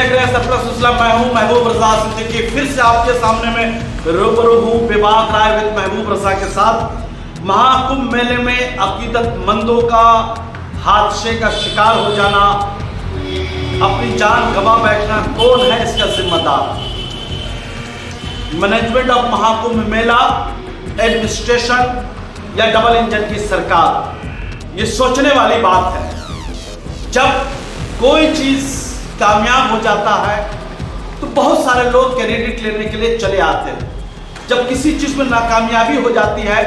देख रहे हैं सरप्लस इस्लाम। मैं हूं महबूब रजा सिद्दीकी, फिर से आपके सामने में रूबरू हूं बेबाक राय विद महबूब रजा के साथ। महाकुंभ मेले में अकीदतमंदों का हादसे का शिकार हो जाना, अपनी जान गंवा बैठना, कौन है इसका जिम्मेदार? Management of Mahakumbh Mela, administration या डबल इंजन की सरकार? ये सोचने वाली बात है। जब कोई चीज कामयाब हो जाता है तो बहुत सारे लोग क्रेडिट लेने के लिए चले आते हैं। जब किसी चीज में नाकामयाबी हो जाती है,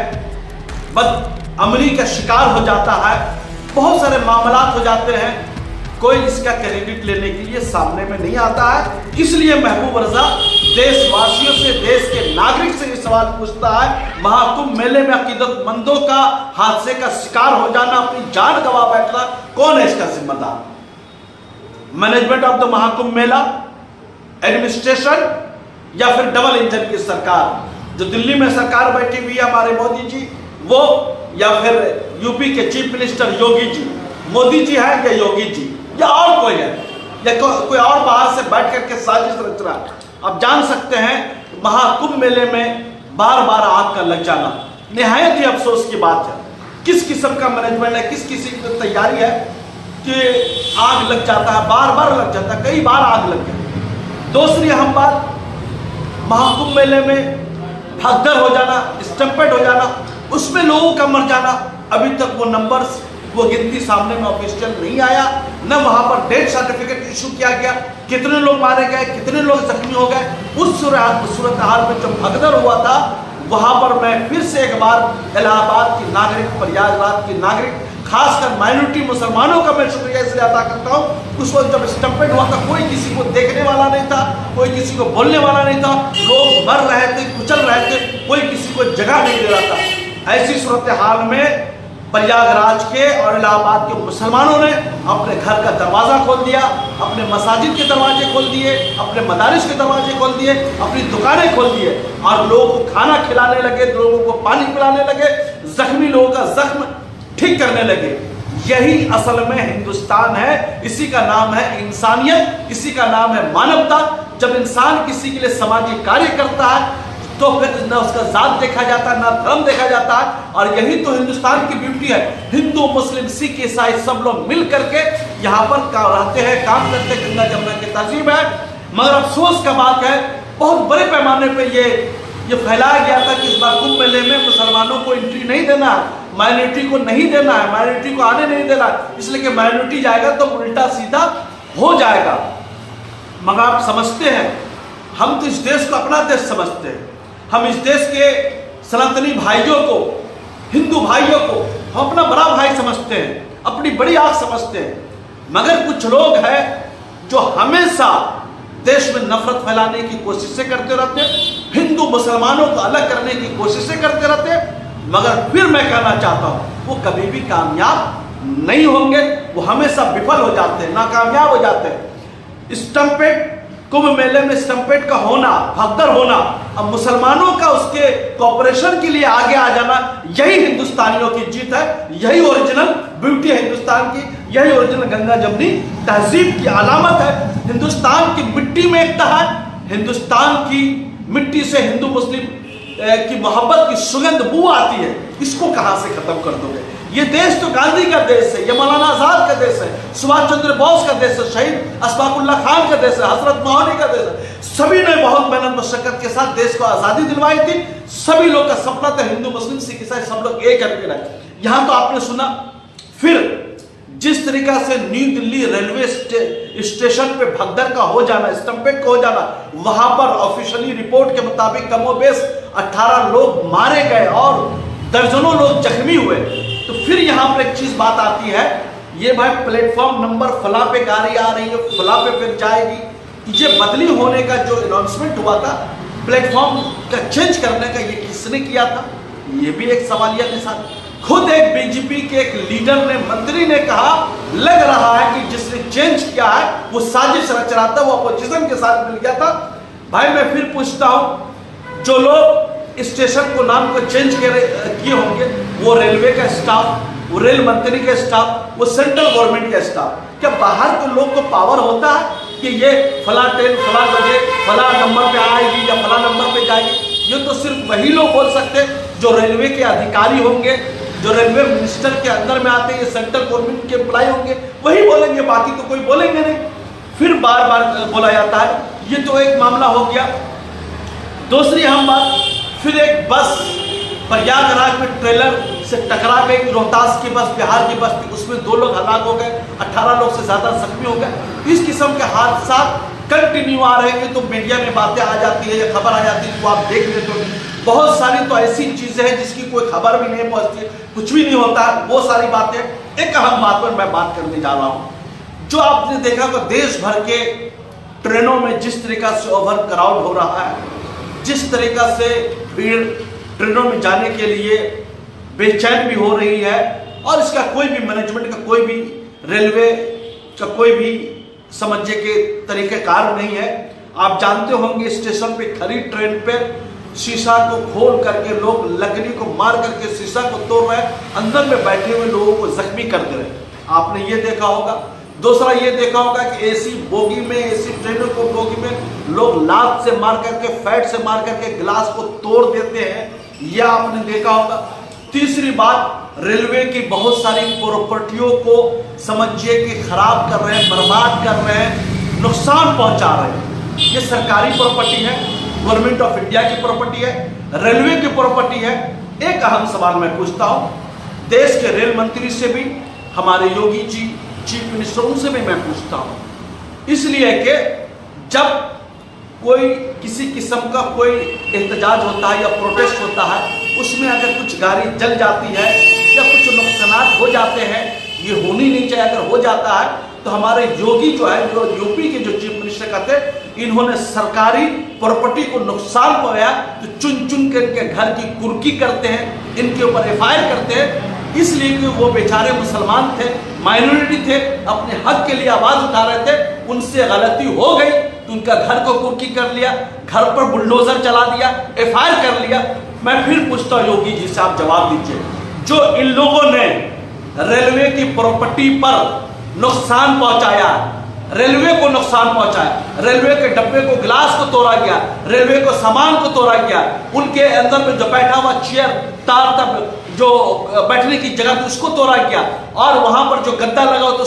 बदअमली का शिकार हो जाता है, बहुत सारे मामलात हो जाते हैं, कोई इसका क्रेडिट लेने के लिए सामने में नहीं आता है। इसलिए महबूब रजा देशवासियों से, देश के नागरिक से ये सवाल पूछता है, महाकुंभ मेले में अकीदतमंदों का हादसे का शिकार हो जाना, अपनी जान गंवा बैठना, कौन है इसका जिम्मेदार? Management of the Mahakumbh Mela, administration या फिर डबल इंजन की सरकार? जो दिल्ली में सरकार बैठी हुई है हमारे मोदी जी, वो या फिर यूपी के चीफ मिनिस्टर योगी जी? मोदी जी है या योगी जी या और कोई है या कोई और बाहर से बैठ करके साजिश रच रहा है? आप जान सकते हैं महाकुंभ मेले में बार बार आग का लग जाना निहायत ही अफसोस की बात है। किस किस्म का मैनेजमेंट है, किस किसी की तैयारी है कि आग लग जाता है, बार बार लग जाता है, कई बार आग लग गई। दूसरी अहम बात, महाकुंभ मेले में भगदड़ हो जाना, स्टम्पेड हो जाना, उसमें लोगों का मर जाना, अभी तक वो नंबर्स, वो गिनती सामने में ऑफिशियल नहीं आया, न वहां पर डेथ सर्टिफिकेट इशू किया गया, कितने लोग मारे गए, कितने लोग जख्मी हो गए। उस सूरत हाल में जो भगदड़ हुआ था, वहां पर मैं फिर से एक बार इलाहाबाद की नागरिक, प्रयागराज की नागरिक, खासकर माइनॉरिटी मुसलमानों का मैं शुक्रिया इसलिए अदा करता हूँ। उस वक्त जब स्टम्पेड हुआ था, कोई किसी को देखने वाला नहीं था, कोई किसी को बोलने वाला नहीं था, लोग मर रहे थे, कुचल रहे थे, कोई किसी को जगह नहीं दे रहा था। ऐसी सूरत हाल में प्रयागराज के और इलाहाबाद के मुसलमानों ने अपने घर का दरवाजा खोल दिया, अपने मसाजिद के दरवाजे खोल दिए, अपने मदारिस के दरवाजे खोल दिए, अपनी दुकानें खोल दिए और लोगों को खाना खिलाने लगे, लोगों को पानी पिलाने लगे, जख्मी लोगों का जख्म ठीक करने लगे। यही असल में हिंदुस्तान है, इसी का नाम है इंसानियत, इसी का नाम है मानवता। जब इंसान किसी के लिए सामाजिक कार्य करता है तो फिर न उसका जात देखा जाता है, न धर्म देखा जाता है। और यही तो हिंदुस्तान की ब्यूटी है। हिंदू, मुस्लिम, सिख, ईसाई सब लोग मिल करके यहाँ पर रहते हैं, काम करते हैं, गंगा जमुना की तहजीब है। मगर अफसोस का बात है, बहुत बड़े पैमाने पर ये फैलाया गया था कि इस बार कुंभ मेले में मुसलमानों को एंट्री नहीं देना है, माइनॉरिटी को नहीं देना है, माइनॉरिटी को आने नहीं देना है, इसलिए कि माइनॉरिटी जाएगा तो उल्टा सीधा हो जाएगा। मगर आप समझते हैं, हम तो इस देश को अपना देश समझते हैं, हम इस देश के सनातनी भाइयों को, हिंदू भाइयों को हम अपना बड़ा भाई समझते हैं, अपनी बड़ी आंख समझते हैं। मगर कुछ लोग हैं जो हमेशा देश में नफरत फैलाने की कोशिशें करते रहते हैं, हिंदू मुसलमानों को अलग करने की कोशिशें करते रहते हैं। मगर फिर मैं कहना चाहता हूं, वो कभी भी कामयाब नहीं होंगे, वो हमेशा विफल हो जाते हैं, नाकामयाब हो जाते हैं। स्टम्पेड, कुंभ मेले में स्टम्पेड का होना, भगदड़ होना, अब मुसलमानों का उसके कॉपरेशन के लिए आगे आ जाना, यही हिंदुस्तानियों की जीत है, यही ओरिजिनल ब्यूटी है हिंदुस्तान की, यही ओरिजिनल गंगा जमुनी तहजीब की अलामत है। हिंदुस्तान की मिट्टी में एकता है, हिंदुस्तान की मिट्टी से हिंदू मुस्लिम की मोहब्बत की सुगंध बू आती है। इसको कहां से खत्म कर दोगे? ये देश तो गांधी का देश है, ये मौलाना आजाद का देश है, सुभाष चंद्र बोस का देश है, शहीद अशफाकुल्लाह खान का देश है, हजरत मोहनी का देश है। सभी ने बहुत मेहनत मशक्कत के साथ देश को आजादी दिलवाई थी। सभी लोग का सपना था हिंदू, मुस्लिम, सिख, ईसाई सब लोग एक करके रहे। यहां तो आपने सुना, फिर जिस तरीका से न्यू दिल्ली रेलवे स्टेशन पे भगदड़ का हो जाना, स्टम्पेड का हो जाना, वहां पर ऑफिशियली रिपोर्ट के मुताबिक कमोबेश 18 लोग मारे गए और दर्जनों लोग जख्मी हुए। तो फिर यहां पर एक चीज बात आती है, ये भाई प्लेटफॉर्म नंबर फला पे गाड़ी आ रही है, फला पे फिर जाएगी। ये बदली होने का जो अनाउंसमेंट हुआ था, प्लेटफॉर्म का चेंज करने का, ये किसने किया था? ये भी एक सवालिया निशान। खुद एक बीजेपी के एक लीडर ने, मंत्री ने कहा, लग रहा है कि जिसने चेंज किया है वो साजिश रच रहा था, वो अपोजिशन के साथ मिल गया था। भाई मैं फिर पूछता हूं, जो लोग स्टेशन को नाम को चेंज किए होंगे, वो रेलवे का स्टाफ, वो रेल मंत्री का स्टाफ, वो सेंट्रल गवर्नमेंट का स्टाफ, क्या बाहर के लोग को पावर होता है कि ये फला ट्रेन फला बजे फला नंबर पे आएगी या फला नंबर पे जाएगी। ये तो सिर्फ वही लोग बोल सकते हैं जो रेलवे के अधिकारी होंगे, जो रेलवे मिनिस्टर के अंदर में आते हैं, ये सेंट्रल गवर्नमेंट के एम्प्लॉय होंगे, वही बोलेंगे, बाकी तो कोई बोलेंगे नहीं। फिर बार बार बोला जाता है। ये तो एक मामला हो गया। दूसरी हम बात, फिर एक बस प्रयागराज में ट्रेलर से टकरा गई, रोहतास की बस, बिहार की बस थी, उसमें 2 लोग हलाक हो गए, 18 लोग से ज्यादा जख्मी हो गए। इस किस्म के हादसा कंटिन्यू आ रहे हैं, तो मीडिया में बातें आ जाती है या खबर आ जाती है, तो आप देख लेते हो। बहुत सारी तो ऐसी चीजें हैं जिसकी कोई खबर भी नहीं पहुंचती, कुछ भी नहीं होता है, वो सारी बातें। एक अहम बात पर मैं बात करने जा रहा हूं, जो आपने देखा कि देश भर के ट्रेनों में जिस तरीका से ओवर क्राउड हो रहा है, जिस तरीका से भीड़ ट्रेनों में जाने के लिए बेचैन भी हो रही है, और इसका कोई भी मैनेजमेंट का, कोई भी रेलवे का कोई भी समझने के तरीकेकार नहीं है। आप जानते होंगे स्टेशन पे खड़ी ट्रेन पे शीशा को खोल करके लोग लकड़ी को मार करके शीशा को तोड़ रहे हैं, अंदर में बैठे हुए लोगों को जख्मी कर दे रहे हैं। आपने ये देखा होगा। दूसरा ये देखा होगा कि एसी बोगी में, एसी ट्रेनों को बोगी में लोग लात से मार करके, फैट से मार करके गिलास को तोड़ देते हैं, यह आपने देखा होगा। तीसरी बात, रेलवे की बहुत सारी प्रॉपर्टियों को समझिए कि खराब कर रहे हैं, बर्बाद कर रहे हैं, नुकसान पहुंचा रहे हैं। ये सरकारी प्रॉपर्टी है, गवर्नमेंट ऑफ इंडिया की प्रॉपर्टी है, रेलवे की प्रॉपर्टी है। एक अहम सवाल मैं पूछता हूं, देश के रेल मंत्री से भी, हमारे योगी जी चीफ मिनिस्टर, उनसे भी मैं पूछता हूं, इसलिए कि जब कोई किसी किस्म का कोई एहतजाज होता है या प्रोटेस्ट होता है, उसमें अगर कुछ गाड़ी जल जाती है या कुछ नुकसान हो जाते हैं, ये होनी नहीं चाहिए, अगर हो जाता है तो हमारे योगी जो है, जो यूपी के जो चीफ मिनिस्टर का थे, इन्होंने सरकारी प्रॉपर्टी को नुकसान पहुंचाया तो चुन चुन के इनके घर की कुर्की करते हैं, इनके ऊपर एफआईआर करते हैं, इसलिए कि वो बेचारे मुसलमान थे, माइनॉरिटी थे, अपने हक के लिए आवाज उठा रहे थे, उनसे गलती हो गई तो उनका घर को कुर्की कर लिया, घर पर बुलडोजर चला दिया, एफआईआर कर लिया। मैं फिर पूछता हूं योगी जी से, आप जवाब दीजिए, जो इन लोगों ने रेलवे की प्रॉपर्टी पर नुकसान पहुंचाया, रेलवे को नुकसान पहुंचाया, रेलवे के डब्बे को, गिलास को तोड़ा गया, रेलवे को सामान को तोड़ा गया, उनके अंदर में जो बैठा हुआ चेयर, तार तक जो बैठने की जगह थी उसको तोड़ा गया, और वहां पर जो गद्दा लगा हो तो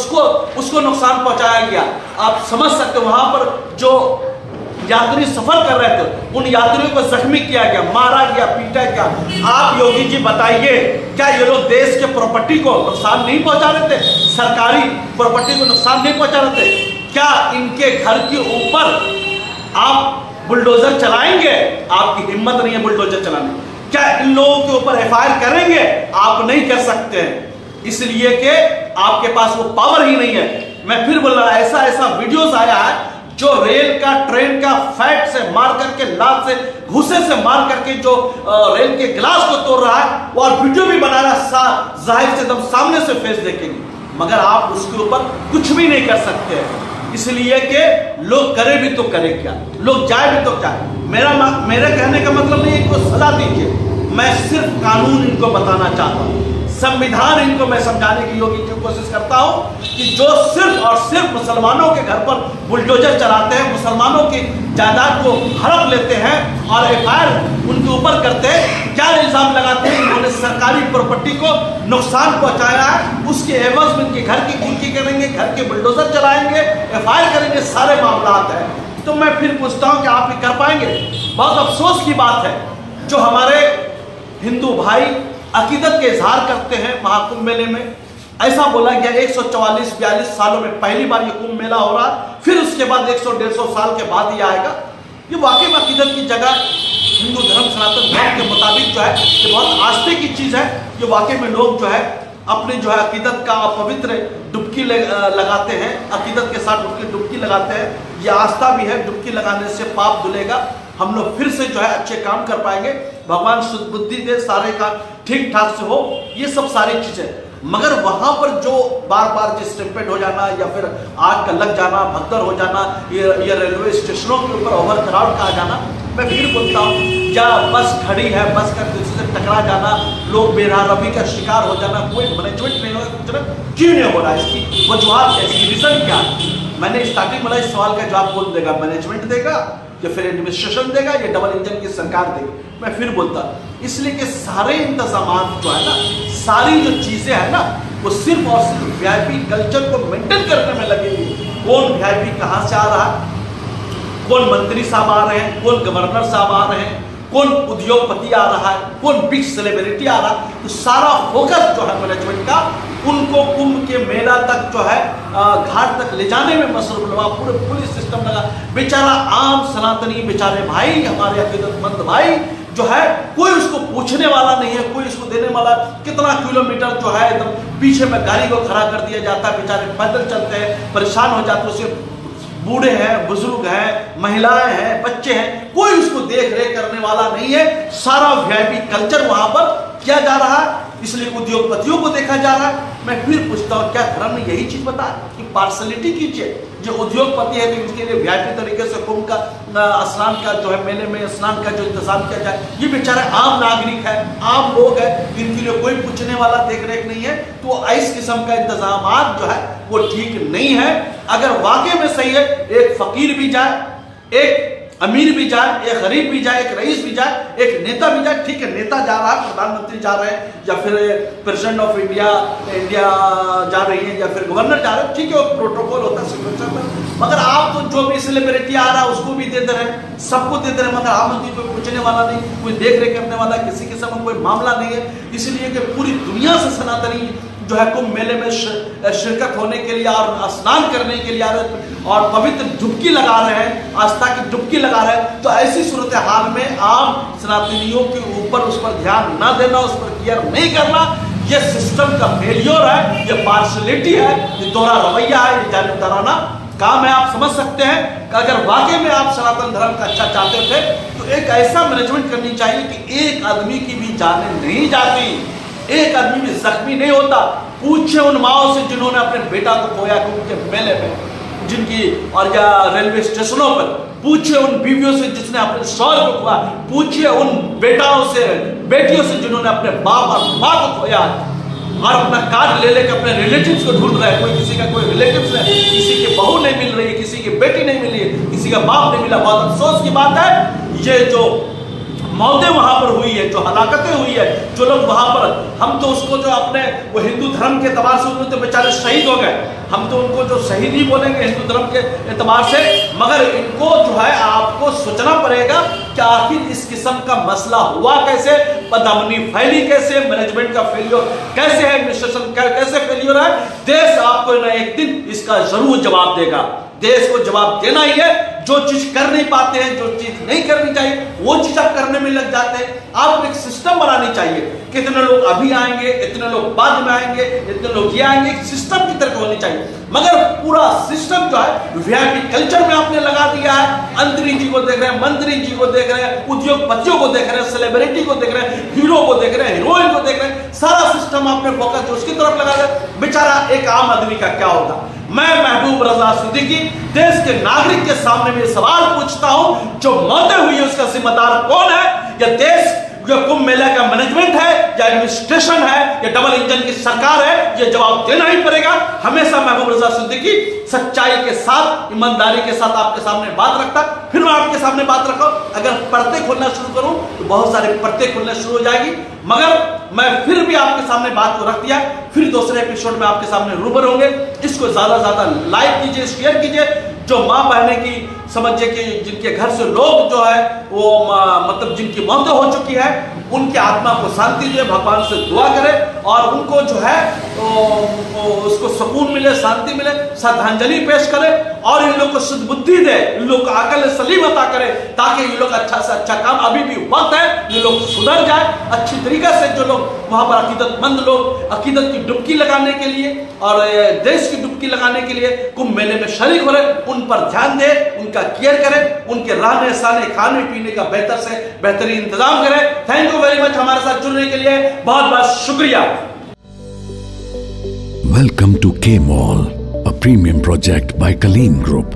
उसको नुकसान पहुंचाया गया। आप समझ सकते हो, वहां पर जो यात्री सफर कर रहे थे उन यात्रियों को जख्मी किया गया, मारा गया, पीटा गया। आप योगी जी बताइए, क्या ये लोग देश के प्रॉपर्टी को नुकसान नहीं पहुंचा रहे थे, सरकारी प्रॉपर्टी को नुकसान नहीं पहुंचा रहे थे? क्या इनके घर के ऊपर आप बुलडोजर चलाएंगे? आपकी हिम्मत नहीं है बुलडोजर चलाने। क्या इन लोगों के ऊपर एफआईआर करेंगे? आप नहीं कर सकते हैं, इसलिए कि आपके पास वो पावर ही नहीं है। मैं फिर बोल रहा, ऐसा वीडियोस आया है जो रेल का, ट्रेन का फैट से मार करके, लात से, घूसे से मार करके जो रेल के गिलास को तोड़ रहा है, वो वीडियो भी बना रहा है, जाहिर से एकदम सामने से फेस देखेंगे, मगर आप उसके ऊपर कुछ भी नहीं कर सकते हैं, इसलिए कि लोग करे भी तो करे क्या, लोग जाए भी तो क्या। मेरा कहने का मतलब नहीं है इनको सजा दीजिए, मैं सिर्फ कानून इनको बताना चाहता हूँ, संविधान इनको मैं समझाने की योगी की कोशिश करता हूं कि जो सिर्फ और सिर्फ मुसलमानों के घर पर बुलडोजर चलाते हैं, मुसलमानों की जायदाद को हड़प लेते हैं और एफआईआर उनके ऊपर करते हैं, क्या इल्जाम लगाते हैं? इन्होंने सरकारी प्रॉपर्टी को नुकसान पहुंचाया है, उसके एवज में इनके घर की कुर्की करेंगे, घर के बुलडोजर चलाएंगे, एफआईआर करेंगे, सारे मामला है। तो मैं फिर पूछता हूं कि आप ये कर पाएंगे? बहुत अफसोस की बात है, जो हमारे हिंदू भाई अकीदत के इजहार करते हैं महाकुंभ मेले में, ऐसा बोला गया 144-42 सालों में पहली बार ये कुंभ मेला हो रहा है, फिर उसके बाद 100-150 साल के बाद ये आएगा। ये वाकई में अकीदत की जगह, हिंदू धर्म, सनातन धर्म के मुताबिक जो है ये बहुत आस्थे की चीज है। ये वाकई में लोग जो है अपने जो है अकीदत का पवित्र डुबकी लगाते हैं, अकीदत के साथ डुबकी लगाते हैं, ये आस्था भी है, डुबकी लगाने से पाप धुलेगा, हम लोग फिर से जो है अच्छे काम कर पाएंगे, भगवान शुद्ध बुद्धि दे, सारे काम ठीक ठाक से हो, ये सब सारी चीजें। मगर वहां पर जो बार बार जो स्टैम्पेड हो जाना या फिर आग का लग जाना, भगदड़ हो जाना, ये रेलवे स्टेशनों के ऊपर ओवर क्राउड का आ जाना, मैं फिर बोलता हूँ, या बस खड़ी है, बस का किसी से टकरा जाना, लोग बेरहमी का शिकार हो जाना, कोई मैनेजमेंट नहीं हो रहा, क्यों नहीं हो रहा, इसकी वजूहत क्या, इसकी रीजन क्या? मैंने स्टार्टिंग में इस सवाल का जवाब कौन देगा, मैनेजमेंट देगा या फिर एडमिनिस्ट्रेशन देगा या डबल इंजन की सरकार देगी? मैं फिर बोलता इसलिए कि सारे इंतजाम जो है ना, सारी जो चीजें हैं ना, वो सिर्फ और सिर्फ वीआईपी कल्चर को मेंटेन करने में लगेगी। कौन वीआईपी कहां से आ रहा है, कौन मंत्री साहब आ रहे हैं, कौन गवर्नर साहब आ रहे हैं, कौन उद्योगपति आ रहा है, कौन बिग सेलिब्रिटी आ रहा है, तो सारा फोकस जो है मैनेजमेंट का उनको कुंभ के मेला तक जो है घाट तक ले जाने में मसरूफ लगा। पूरे पुलिस सिस्टम लगा। बेचारा आम सनातनी बेचारे भाई, हमारे अकीदतमंद भाई जो है, कोई उसको पूछने वाला नहीं है, कोई उसको देने वाला। कितना किलोमीटर जो है एकदम पीछे में गाड़ी को खड़ा कर दिया जाता है, बेचारे पैदल चलते हैं, परेशान हो जाते हैं। उसे बूढ़े हैं, बुजुर्ग हैं, महिलाएं हैं, बच्चे हैं, कोई उसको देख रेख करने वाला नहीं है। सारा वीआईपी कल्चर वहां पर किया जा रहा है, इसलिए उद्योगपतियों को देखा जा रहा है। मैं फिर पूछता हूँ, क्या धर्म ने यही चीज बताया कि पार्सलिटी कीजिए? जो उद्योगपति है तो इनके लिए वीआईपी तरीके से कुंभ का स्नान का जो है, मेले में स्नान का जो इंतजाम किया जाए। ये बेचारे आम नागरिक है, आम लोग है, इनके लिए कोई पूछने वाला देख रेख नहीं है। तो इस किस्म का इंतजाम जो है वो ठीक नहीं है। अगर वाकई में सही है, एक फकीर भी जाए, एक अमीर भी जाए, एक गरीब भी जाए, एक रईस भी जाए, एक नेता भी जाए, ठीक है, नेता जा रहा है, प्रधानमंत्री जा रहे हैं, या फिर प्रेसिडेंट ऑफ इंडिया जा रही है, या फिर गवर्नर जा रहे हैं, ठीक है, वो प्रोटोकॉल होता है, सिग्नेचर पर। मगर आप तो जो भी सेलिब्रिटी आ रहा है उसको भी दे दे रहे हैं, सबको दे दे रहे हैं, मगर आम आदमी को पूछने वाला नहीं, कोई देख रेख करने वाला, किसी किस्म का कोई मामला नहीं है। इसलिए कि पूरी दुनिया से सनातनी जो है कुंभ मेले में शिरकत होने के लिए और स्नान करने के लिए आ रहे हैं और पवित्र डुबकी लगा रहे हैं, आस्था की डुबकी लगा रहे हैं। तो ऐसी सूरत हाल में आम सनातनियों के ऊपर उस पर ध्यान न देना, उस पर केयर नहीं करना, ये सिस्टम का फेलियर है, ये पार्शलिटी है, ये दोहरा रवैया है, ये जानबदाराना काम है। आप समझ सकते हैं कि अगर वाकई में आप सनातन धर्म का अच्छा चाहते थे तो एक ऐसा मैनेजमेंट करनी चाहिए कि एक आदमी की भी जाने नहीं जाती, एक आदमी भी जख्मी नहीं होता। पूछे उन माओ से जिन्होंने अपने बेटा को खोया कुंभ के मेले में, जिनकी और या रेलवे स्टेशनों पर, पूछिए उन बीवियों से जिसने अपने शौहर को खोया, पूछिए उन बेटाओं से, बेटियों से जिन्होंने अपने बाप और माँ को खोया और अपना कार्ड ले लेकर अपने रिलेटिव्स को ढूंढ रहे हैं। कोई किसी का कोई रिलेटिव्स है, किसी की बहू नहीं मिल रही है, किसी की बेटी नहीं मिली है, किसी का बाप नहीं मिला। बहुत अफसोस की बात है, ये जो मौतें वहां पर हुई है, जो हलाकतें हुई है, जो लोग वहां पर, हम तो उसको जो अपने वो हिंदू धर्म के एतबार से उन्होंने तो बेचारे शहीद हो गए, हम तो उनको जो शहीद ही बोलेंगे हिंदू धर्म के एतबार से। मगर इनको जो है आपको सोचना पड़ेगा कि आखिर इस किस्म का मसला हुआ कैसे, बदअमनी फैली कैसे, मैनेजमेंट का फेलियर कैसे है, एडमिनिस्ट्रेशन कैसे फेलियर है। देश आपको ना एक दिन इसका जरूर जवाब देगा। देश को जवाब देना ही है। जो चीज कर नहीं पाते हैं, जो चीज नहीं करनी चाहिए, वो चीज आप करने में लग जाते हैं। आपको एक सिस्टम बनानी चाहिए, कितने लोग अभी आएंगे, इतने लोग बाद में आएंगे, इतने लोग ये आएंगे, एक सिस्टम की तरह होनी चाहिए। मगर पूरा सिस्टम जो है वीआईपी कल्चर में आपने लगा दिया है। अंतरी जी को देख रहे हैं, मंत्री जी को देख रहे हैं, उद्योगपतियों को देख रहे हैं, सेलिब्रिटी को देख रहे हैं, हीरो को देख रहे हैं, हीरोइन को देख रहे हैं। सारा सिस्टम आपने फोकस जो उसकी तरफ लगा दिया। बेचारा एक आम आदमी का क्या होगा? मैं महबूब रजा सिद्दीकी देश के नागरिक के सामने में सवाल पूछता हूं, जो मौतें हुई है उसका जिम्मेदार कौन है? या देश या कुंभ मेला का मैनेजमेंट है, या एडमिनिस्ट्रेशन है, या डबल इंजन की सरकार है? ये जवाब देना ही पड़ेगा। हमेशा महबूब रजा सिद्दीकी सच्चाई के साथ, ईमानदारी के साथ आपके सामने बात रखता। फिर मैं आपके सामने बात रखा, अगर पर्दे खोलना शुरू करूं तो बहुत सारे पर्दे खुलने शुरू हो जाएगी। मगर मैं फिर भी आपके सामने बात को रख दिया। फिर दूसरे एपिसोड में आपके सामने रूबरू होंगे। इसको ज्यादा से ज्यादा लाइक कीजिए, शेयर कीजिए। जो माँ बहने की समझिए कि जिनके घर से लोग जो है वो मतलब जिनकी मौतें हो चुकी है, उनकी आत्मा को शांति दे, भगवान से दुआ करें और उनको जो है उसको सुकून मिले, शांति मिले, श्रद्धांजलि पेश करें और इन लोग को शुद्ध बुद्धि दे, इन लोग को अकल सलीम अता करे, ताकि ये लोग अच्छा से अच्छा काम, अभी भी वक्त है, ये लोग सुधर जाए अच्छी तरीके से। जो लोग वहां पर अकीदतमंद लोग अकीदत की डुबकी लगाने के लिए और देश की डुबकी लगाने के लिए कुंभ मेले में शरीक हो रहे, उन पर ध्यान दे, उनका केयर करें, उनके रहने सहने खाने पीने का बेहतर से बेहतरीन इंतजाम करें। थैंक यू वेरी मच हमारे साथ जुड़ने के लिए, बहुत बहुत शुक्रिया। Welcome to K-Mall, a premium project by Kaleen Group.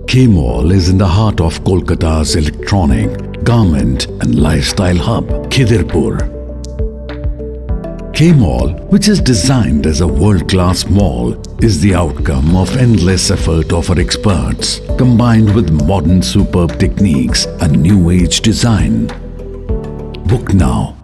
K-Mall is in the heart of Kolkata's electronic, garment and lifestyle hub, Khidirpur. K-Mall, which is designed as a world-class mall, is the outcome of endless effort of our experts, combined with modern superb techniques and new age design. Book now